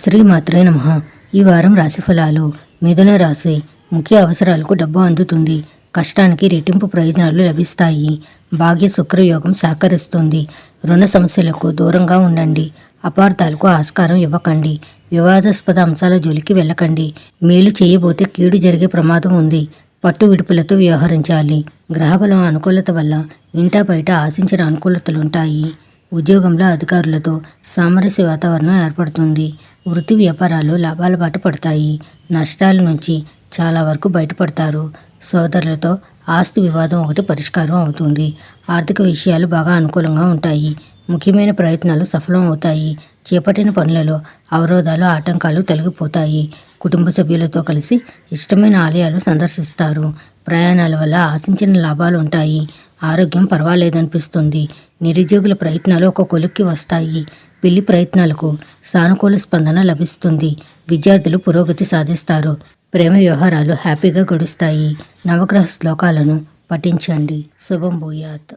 శ్రీమాత్రే నమః. ఈ వారం రాశిఫలాలు. మిథున రాశి. ముఖ్య అవసరాలకు డబ్బు అందుతుంది. కష్టానికి రెట్టింపు ప్రయోజనాలు లభిస్తాయి. భాగ్య శుక్రయోగం సహకరిస్తుంది. రుణ సమస్యలకు దూరంగా ఉండండి. అపార్థాలకు ఆస్కారం ఇవ్వకండి. వివాదాస్పద అంశాల జోలికి వెళ్ళకండి. మేలు చేయబోతే కీడు జరిగే ప్రమాదం ఉంది. పట్టు విడుపులతో వ్యవహరించాలి. గ్రహబలం అనుకూలత వల్ల ఇంటా బయట ఆశించిన అనుకూలతలుంటాయి. ఉద్యోగంలో అధికారులతో సామరస్య వాతావరణం ఏర్పడుతుంది. వృత్తి వ్యాపారాలు లాభాల బాట పడతాయి. నష్టాల నుంచి చాలా వరకు బయటపడతారు. సోదరులతో ఆస్తి వివాదం ఒకటి పరిష్కారం అవుతుంది. ఆర్థిక విషయాలు బాగా అనుకూలంగా ఉంటాయి. ముఖ్యమైన ప్రయత్నాలు సఫలం అవుతాయి. చేపట్టిన పనులలో అవరోధాలు ఆటంకాలు తొలగిపోతాయి. కుటుంబ సభ్యులతో కలిసి ఇష్టమైన ఆలయాలు సందర్శిస్తారు. ప్రయాణాల వల్ల ఆశించిన లాభాలు ఉంటాయి. ఆరోగ్యం పర్వాలేదనిపిస్తుంది. నిరుద్యోగుల ప్రయత్నాలు ఒక కొలిక్కి వస్తాయి. పెళ్లి ప్రయత్నాలకు సానుకూల స్పందన లభిస్తుంది. విద్యార్థులు పురోగతి సాధిస్తారు. ప్రేమ వ్యవహారాలు హ్యాపీగా గడుస్తాయి. నవగ్రహ శ్లోకాలను పఠించండి. శుభం భూయాత్.